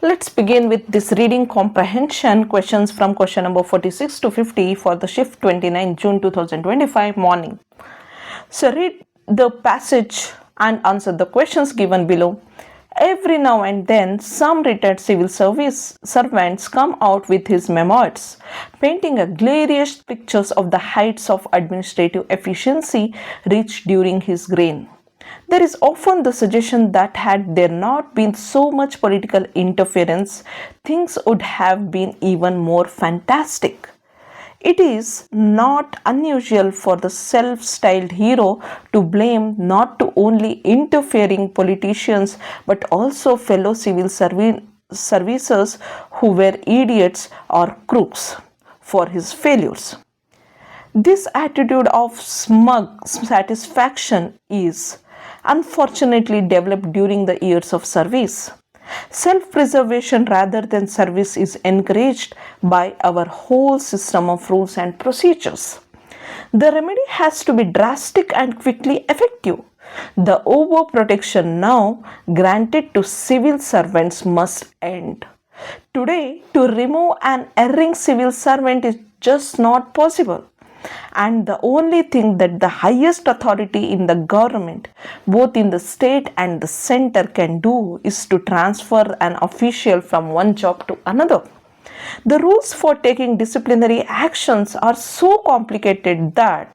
Let's begin with this reading comprehension questions from question number 46 to 50 for the shift 29 June 2025 morning. So read the passage and answer the questions given below. Every now and then, some retired civil service servants come out with his memoirs, painting a glorious pictures of the heights of administrative efficiency reached during his reign. There is often the suggestion that had there not been so much political interference, things would have been even more fantastic. It is not unusual for the self-styled hero to blame not to only interfering politicians but also fellow civil services who were idiots or crooks for his failures. This attitude of smug satisfaction is unfortunately developed during the years of service. Self-preservation rather than service is encouraged by our whole system of rules and procedures. The remedy has to be drastic and quickly effective. The overprotection now granted to civil servants must end. Today, to remove an erring civil servant is just not possible. And the only thing that the highest authority in the government, both in the state and the center, can do is to transfer an official from one job to another. The rules for taking disciplinary actions are so complicated that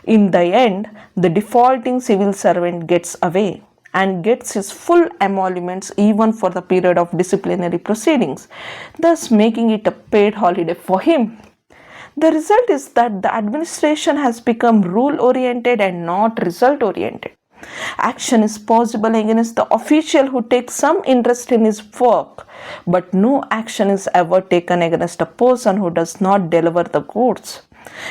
in the end, the defaulting civil servant gets away and gets his full emoluments even for the period of disciplinary proceedings, thus making it a paid holiday for him. The result is that the administration has become rule-oriented and not result-oriented. Action is possible against the official who takes some interest in his work, but no action is ever taken against a person who does not deliver the goods.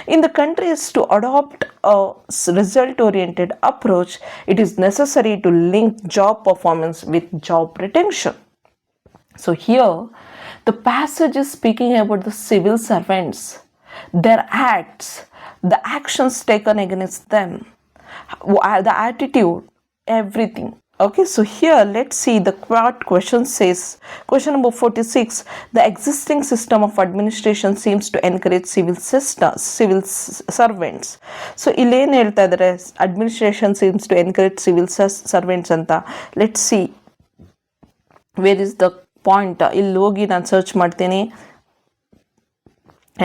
In the countries to adopt a result-oriented approach, it is necessary to link job performance with job retention. So here, the passage is speaking about the civil servants, their acts, the actions taken against them, the attitude, everything. Okay, so here let's see the what question says. Question number 46. The existing system of administration seems to encourage civil servants. So illen ಹೇಳ್ತಾ ಇದ್ದಾರೆ, administration seems to encourage civil servants ಅಂತ. Let's see where is the point. ಇಲ್ಲಿ ಹೋಗಿ ನಾನು search ಮಾಡ್ತೀನಿ.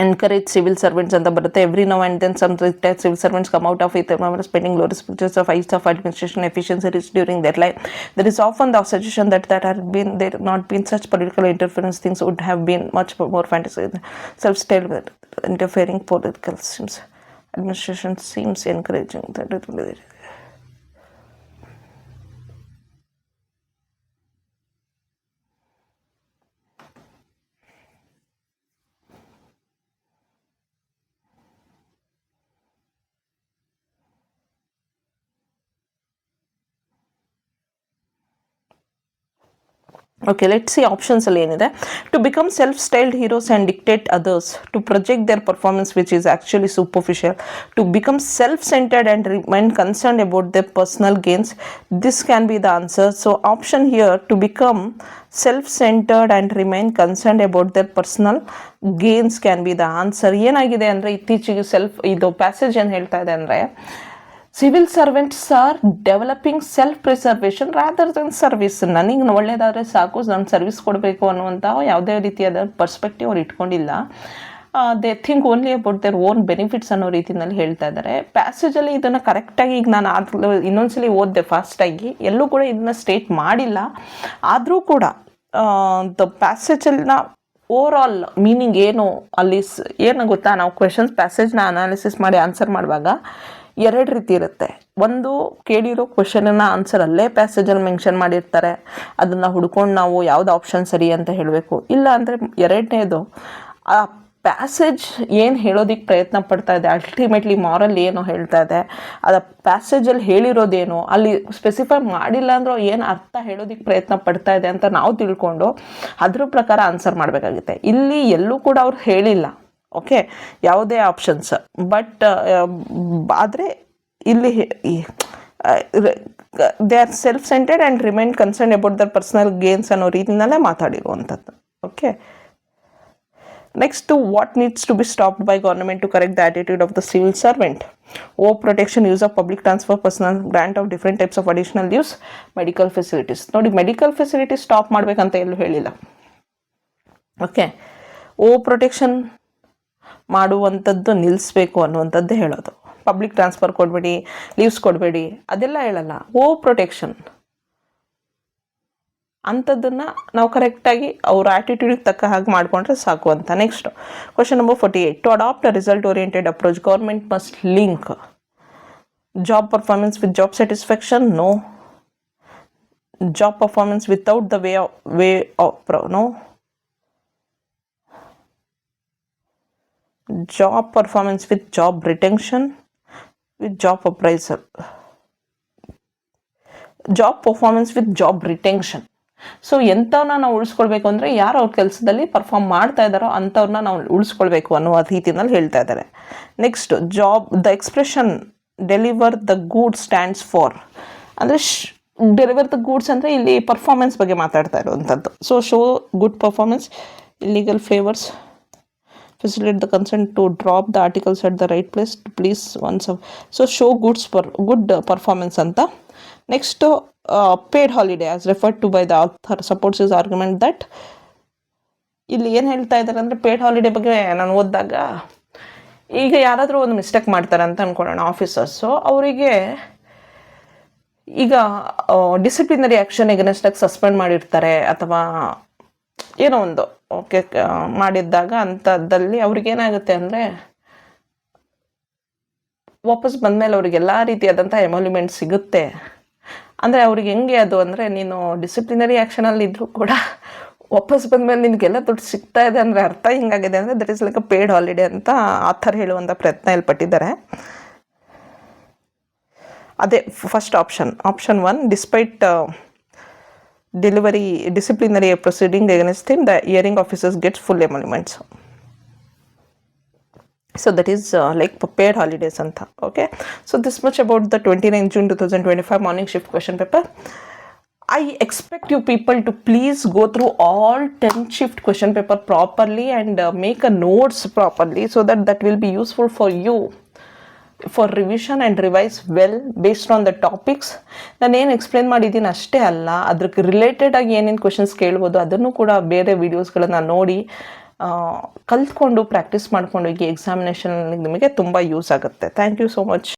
Encourage civil servants and the birth. Every now and then some retired civil servants come out of it spending glorious pictures of heights of administration efficiency reached during their life. There is often the suggestion that there not been such political interference, things would have been much more fantasy. Self-styled interfering political systems. Administration seems encouraging that. Okay, let's see options ಅಲ್ಲಿ ಏನಿದೆ. To become self-styled heroes and dictate others, to project their performance which is actually superficial, to become self-centered and remain concerned about their personal gains. This can be the answer. So option here, to become self-centered and remain concerned about their personal gains can be the answer. ಏನಾಗಿದೆ ಅಂದರೆ ಇತ್ತೀಚೆಗೆ ಇದು passage ಏನು ಹೇಳ್ತಾ ಇದೆ ಅಂದರೆ, civil servants are developing self preservation rather than service. ನನಗೆ ಒಳ್ಳೇದಾದರೆ ಸಾಕು, ನಾನು ಸರ್ವಿಸ್ ಕೊಡಬೇಕು ಅನ್ನುವಂಥ ಯಾವುದೇ ರೀತಿಯಾದ ಪರ್ಸ್ಪೆಕ್ಟಿವ್ ಅವ್ರು ಇಟ್ಕೊಂಡಿಲ್ಲ. They think only about their own benefits ಅನ್ನೋ ರೀತಿಯಲ್ಲಿ ಹೇಳ್ತಾ ಇದ್ದಾರೆ. ಪ್ಯಾಸೇಜಲ್ಲಿ ಇದನ್ನು ಕರೆಕ್ಟಾಗಿ ಈಗ ನಾನು ಇನ್ನೊಂದ್ಸಲಿ ಓದಿದೆ ಫಾಸ್ಟಾಗಿ, ಎಲ್ಲೂ ಕೂಡ ಇದನ್ನು ಸ್ಟೇಟ್ ಮಾಡಿಲ್ಲ. ಆದರೂ ಕೂಡ ದ ಪ್ಯಾಸೇಜಲ್ಲಿ ಓವರ್ ಆಲ್ ಮೀನಿಂಗ್ ಏನು ಅಲ್ಲಿ ಏನು ಗೊತ್ತಾ, ನಾವು ಕ್ವೆಶನ್ಸ್ ಪ್ಯಾಸೇಜ್ನ ಅನಾಲಿಸಿಸ್ ಮಾಡಿ ಆನ್ಸರ್ ಮಾಡುವಾಗ ಎರಡು ರೀತಿ ಇರುತ್ತೆ. ಒಂದು, ಕೇಳಿರೋ ಕ್ವೆಶನನ್ನು ಆನ್ಸರ್ ಅಲ್ಲೇ ಪ್ಯಾಸೇಜಲ್ಲಿ ಮೆನ್ಷನ್ ಮಾಡಿರ್ತಾರೆ, ಅದನ್ನು ಹುಡ್ಕೊಂಡು ನಾವು ಯಾವ್ದು ಆಪ್ಷನ್ ಸರಿ ಅಂತ ಹೇಳಬೇಕು. ಇಲ್ಲ ಅಂದರೆ ಎರಡನೇದು, ಆ ಪ್ಯಾಸೇಜ್ ಏನು ಹೇಳೋದಕ್ಕೆ ಪ್ರಯತ್ನ ಪಡ್ತಾ ಇದೆ, ಅಲ್ಟಿಮೇಟ್ಲಿ ಮಾರಲ್ ಏನು ಹೇಳ್ತಾ ಇದೆ, ಅದು ಪ್ಯಾಸೇಜಲ್ಲಿ ಹೇಳಿರೋದೇನು, ಅಲ್ಲಿ ಸ್ಪೆಸಿಫೈ ಮಾಡಿಲ್ಲ ಅಂದರೂ ಏನು ಅರ್ಥ ಹೇಳೋದಕ್ಕೆ ಪ್ರಯತ್ನ ಪಡ್ತಾ ಇದೆ ಅಂತ ನಾವು ತಿಳ್ಕೊಂಡು ಅದ್ರ ಪ್ರಕಾರ ಆನ್ಸರ್ ಮಾಡಬೇಕಾಗುತ್ತೆ. ಇಲ್ಲಿ ಎಲ್ಲೂ ಕೂಡ ಅವ್ರು ಹೇಳಿಲ್ಲ, ಓಕೆ, ಯಾವುದೇ ಆಪ್ಷನ್ಸ್. ಬಟ್ ಆದರೆ ಇಲ್ಲಿ they are self centred and remain concern about their personal gains ಅನ್ನೋ ರೀತಿನಲ್ಲೇ ಮಾತಾಡಿರುವಂಥದ್ದು. Okay, next, what needs to be stopped by government to correct the attitude of the civil servant? Over protection, use of public transfer, personal grant of different types of additional use, medical facilities. ನೋಡಿ, medical facilities stop ಮಾಡಬೇಕಂತ ಎಲ್ಲೂ ಹೇಳಿಲ್ಲ. Okay, over protection ಮಾಡುವಂಥದ್ದು ನಿಲ್ಲಿಸಬೇಕು ಅನ್ನುವಂಥದ್ದು ಹೇಳೋದು. Public transfer ಕೊಡಬೇಡಿ, leaves ಕೊಡಬೇಡಿ ಅದೆಲ್ಲ ಹೇಳಲ್ಲ. ಓವರ್ ಪ್ರೊಟೆಕ್ಷನ್ ಅಂಥದ್ದನ್ನು ನಾವು ಕರೆಕ್ಟಾಗಿ ಅವ್ರ ಆ್ಯಟಿಟ್ಯೂಡಿಗೆ ತಕ್ಕ ಹಾಗೆ ಮಾಡಿಕೊಂಡ್ರೆ ಸಾಕು ಅಂತ. Next, question number 48. To adopt a result oriented approach, government must link job performance with job satisfaction? No. Job performance without the way of no. Job performance with job retention with job appraisal. Job performance with job retention. So ಎಂಥವ್ರನ್ನ ನಾವು ಉಳಿಸ್ಕೊಳ್ಬೇಕು ಅಂದರೆ ಯಾರು ಅವ್ರ ಕೆಲಸದಲ್ಲಿ perform ಮಾಡ್ತಾ ಇದ್ದಾರೋ ಅಂಥವ್ರನ್ನ ನಾವು ಉಳಿಸ್ಕೊಳ್ಬೇಕು ಅನ್ನುವ ರೀತಿಯಲ್ಲಿ ಹೇಳ್ತಾ ಇದ್ದಾರೆ. Next, job the expression deliver the goods stands for ಅಂದರೆ ಡೆಲಿವರ್ ದ ಗೂಡ್ಸ್ ಅಂದರೆ ಇಲ್ಲಿ ಪರ್ಫಾರ್ಮೆನ್ಸ್ ಬಗ್ಗೆ ಮಾತಾಡ್ತಾ ಇರುವಂಥದ್ದು. So show good performance, illegal favours, facilitate the consent to drop the articles at the right place to please oneself. So show good performance anta. Next, paid holiday as referred to by the author supports his argument that ಇಲ್ಲಿ ಏನು ಹೇಳ್ತಾ ಇದ್ದಾರೆ ಅಂದರೆ paid holiday ಬಗ್ಗೆ ನಾನು ಓದಿದಾಗ, ಈಗ ಯಾರಾದರೂ ಒಂದು ಮಿಸ್ಟೇಕ್ ಮಾಡ್ತಾರೆ ಅಂತ ಅಂದ್ಕೊಳ್ಳೋಣ ಆಫೀಸರ್ಸು, ಅವರಿಗೆ ಈಗ ಡಿಸಿಪ್ಲಿನರಿ ಆ್ಯಕ್ಷನ್ ಎಗನೆಸ್ಟಾಗಿ ಸಸ್ಪೆಂಡ್ ಮಾಡಿರ್ತಾರೆ ಅಥವಾ ಏನೋ ಒಂದು ಓಕೆ ಮಾಡಿದ್ದಾಗ ಅಂಥದ್ದಲ್ಲಿ ಅವ್ರಿಗೇನಾಗುತ್ತೆ ಅಂದರೆ ವಾಪಸ್ ಬಂದಮೇಲೆ ಅವ್ರಿಗೆ ಎಲ್ಲ ರೀತಿಯಾದಂಥ ಎಮೋಲ್ಯುಮೆಂಟ್ ಸಿಗುತ್ತೆ. ಅಂದರೆ ಅವ್ರಿಗೆ ಹೆಂಗೆ ಅದು ಅಂದರೆ, ನೀನು ಡಿಸಿಪ್ಲಿನರಿ ಆ್ಯಕ್ಷನಲ್ಲಿ ಇದ್ದರೂ ಕೂಡ ವಾಪಸ್ ಬಂದಮೇಲೆ ನಿನಗೆಲ್ಲ ದುಡ್ಡು ಸಿಗ್ತಾ ಇದೆ ಅಂದರೆ ಅರ್ಥ ಹಿಂಗಾಗಿದೆ ಅಂದರೆ that is like a paid holiday ಅಂತ ಆಥರ್ ಹೇಳುವಂಥ ಪ್ರಯತ್ನ ಇಲ್ಲಿ ಪಟ್ಟಿದ್ದಾರೆ. ಅದೇ first option 1, despite disciplinary proceeding against him, the hearing officers gets full emoluments. So that is like paid holidays anta. Okay, so this much about the 29 June 2025 morning shift question paper. I expect you people to please go through all 10 shift question paper properly and make a notes properly, so that will be useful for you for revision and revise well based on the topics. ನಾನು ಏನು explain ಮಾಡಿದ್ದೀನಿ ಅಷ್ಟೇ ಅಲ್ಲ, ಅದಕ್ಕೆ related ಆಗಿ ಏನೇನು questions ಕೇಳ್ಬೋದು ಅದನ್ನು ಕೂಡ ಬೇರೆ ವೀಡಿಯೋಸ್ಗಳನ್ನು ನೋಡಿ ಕಲ್ತ್ಕೊಂಡು ಪ್ರಾಕ್ಟೀಸ್ ಮಾಡ್ಕೊಂಡು ಹೋಗಿ ಎಕ್ಸಾಮಿನೇಷನ್ ನಿಮಗೆ ತುಂಬ ಯೂಸ್ ಆಗುತ್ತೆ. Thank you so much.